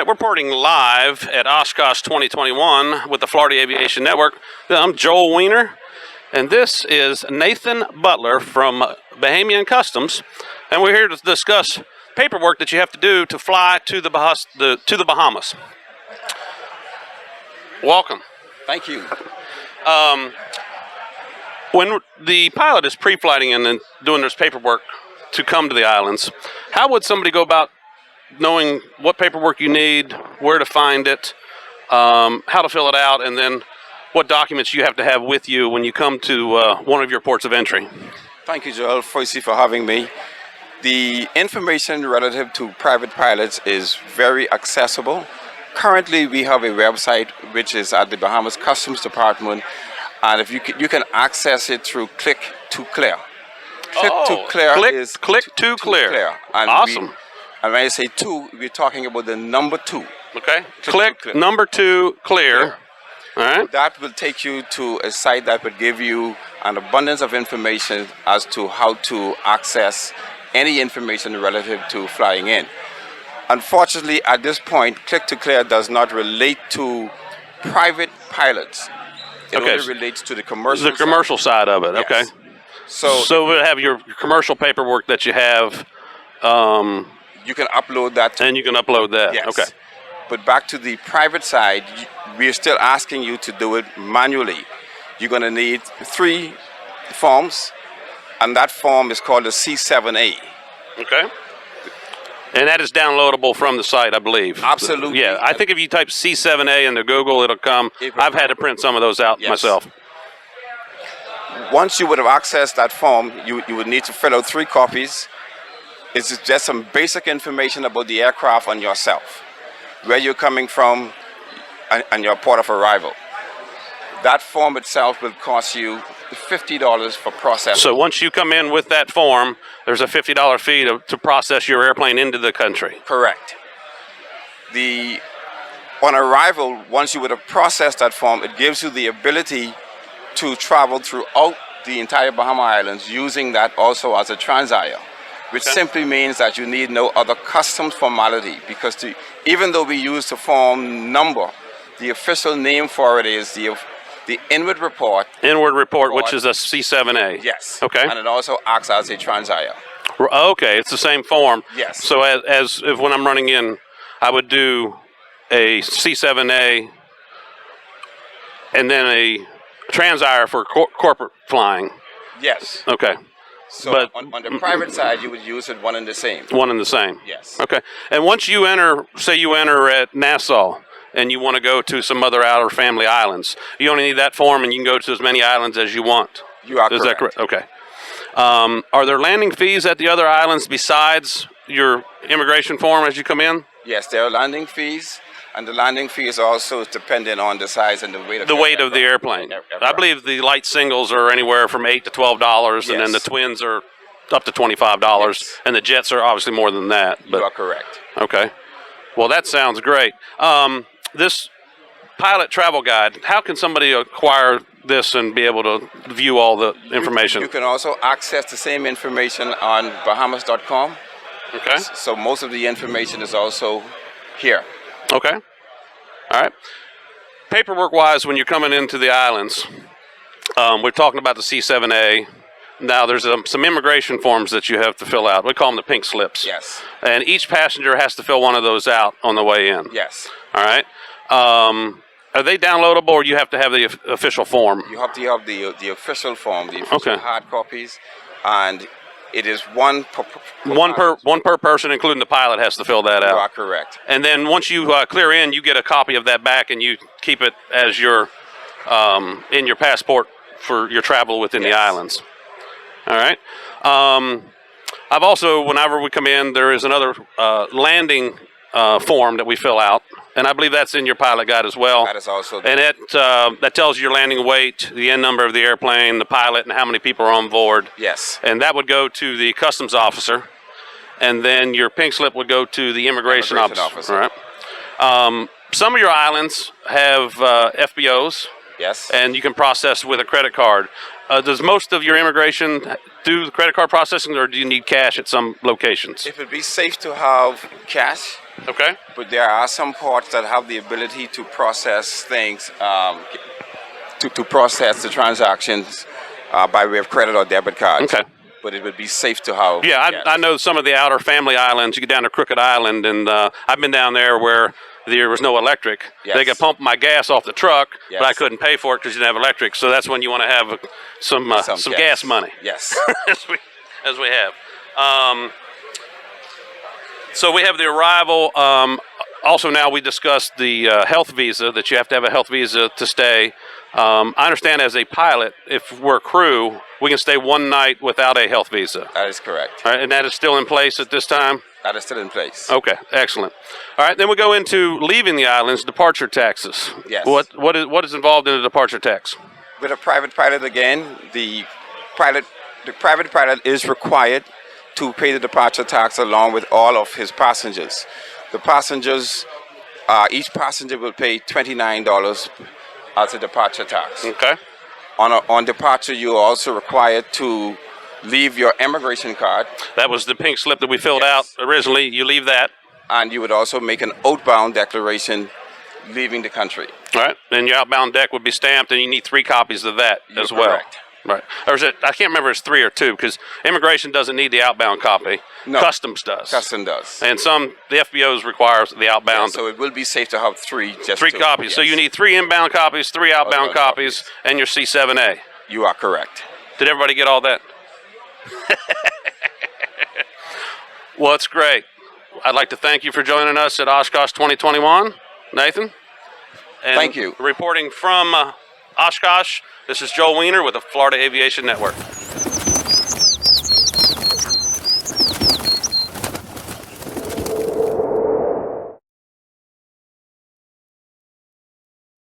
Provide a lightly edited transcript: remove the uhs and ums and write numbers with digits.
right, we're reporting live at Oshkosh 2021 with the Florida Aviation Network. I'm Joel Weaner, and this is Nathan Butler from Bahamas Customs, and we're here to discuss paperwork that you have to do to fly to the Bahamas. Welcome. Thank you. When the pilot is pre-flighting and then doing this paperwork to come to the islands, how would somebody go about knowing what paperwork you need, where to find it, how to fill it out, and then what documents you have to have with you when you come to one of your ports of entry? Thank you, Joel, firstly for having me. The information relative to private pilots is very accessible. Currently, we have a website which is at the Bahamas Customs Department, and if you can access it through Click to Clear. Click to Clear. And awesome. And when I say two, we're talking about the number 2. Okay. Click number 2 clear. All right. That will take you to a site that would give you an abundance of information as to how to access any information relative to flying in. Unfortunately, at this point, Click to Clear does not relate to private pilots. It only relates to the commercial side. The commercial side of it, yes. Okay. So we'll have your commercial paperwork that you have. You can upload that. And you can upload that. Yes. Okay. But back to the private side, we're still asking you to do it manually. You're going to need 3 forms, and that form is called a C7A. Okay. And that is downloadable from the site, I believe. Absolutely. Yeah, I think if you type C7A into Google, it'll come. I've had to print some of those out myself. Once you would have accessed that form, you would need to fill out 3 copies. It's just some basic information about the aircraft and yourself, where you're coming from and your port of arrival. That form itself will cost you $50 for processing. So once you come in with that form, there's a $50 fee to process your airplane into the country. Correct. On arrival, once you would have processed that form, it gives you the ability to travel throughout the entire Bahama Islands using that also as a transair, which simply means that you need no other customs formality, because even though we use the form number, the official name for it is the Inward Report. Inward Report, which is a C7A. Yes. Okay. And it also acts as a transair. Okay, it's the same form. Yes. So as if when I'm running in, I would do a C7A and then a transair for corporate flying. Yes. Okay. So but on the private side, you would use it one and the same. One and the same. Yes. Okay. And once you enter, say you enter at Nassau, and you want to go to some other outer family islands, you only need that form, and you can go to as many islands as you want. You are correct. Is that correct? Okay. Are there landing fees at the other islands besides your immigration form as you come in? Yes, there are landing fees. And the landing fee is also dependent on the size and the weight of the airplane. I believe the light singles are anywhere from $8 to $12, and then the twins are up to $25, and the jets are obviously more than that. But, you are correct. Okay. Well, that sounds great. This pilot travel guide, how can somebody acquire this and be able to view all the information? You can also access the same information on Bahamas.com. Okay. So most of the information is also here. Okay. All right. Paperwork-wise, when you're coming into the islands, we're talking about the C7A. Now, there's some immigration forms that you have to fill out. We call them the pink slips. Yes. And each passenger has to fill one of those out on the way in. Yes. All right. Are they downloadable, or you have to have the official form? You have to have the official form, the official hard copies, and it is one per person, including the pilot, has to fill that out. You are correct. And then once you clear in, you get a copy of that back, and you keep it as your in your passport for your travel within the islands. All right. I've also, whenever we come in, there is another landing form that we fill out, and I believe that's in your pilot guide as well. That is also there. And that tells you your landing weight, the end number of the airplane, the pilot, and how many people are on board. Yes. And that would go to the customs officer, and then your pink slip would go to the immigration officer. All right. Some of your islands have FBOs. Yes. And you can process with a credit card. Does most of your immigration do the credit card processing, or do you need cash at some locations? It would be safe to have cash Okay. But there are some ports that have the ability to process things, to process the transactions by way of credit or debit cards. Okay. But it would be safe to have. Yeah, yes. I know some of the outer family islands. You get down to Crooked Island, and I've been down there where there was no electric. Yes. They could pump my gas off the truck, Yes. but I couldn't pay for it because you didn't have electric. So that's when you want to have some gas money. Yes. as we have. So we have the arrival. Also, now we discussed the health visa, that you have to have a health visa to stay. I understand as a pilot, if we're crew, we can stay one night without a health visa. That is correct. All right, and that is still in place at this time? That is still in place. Okay, excellent. All right, then we go into leaving the islands, departure taxes. Yes. What is involved in a departure tax? With a private pilot, again, the private pilot is required to pay the departure tax along with all of his passengers. The passengers, each passenger will pay $29 as a departure tax. Okay. On departure, you are also required to leave your immigration card, That was the pink slip that we filled out originally. You leave that. and you would also make an outbound declaration leaving the country. All right, and your outbound deck would be stamped, and you need 3 copies of that You're as well. correct. Right. Or is it? I can't remember. It's 3 or 2 because immigration doesn't need the outbound copy. No. Customs does. Custom does. And the FBOs requires the outbound. So it will be safe to have 3. Just 3 to- copies. So yes. you need 3 inbound copies, 3 outbound Outbound copies, and your C7A. You are correct. Did everybody get all that? Well, it's great. I'd like to thank you for joining us at Oshkosh 2021, Nathan. And Thank you. Reporting from Oshkosh, this is Joel Weaner with the Florida Aviation Network.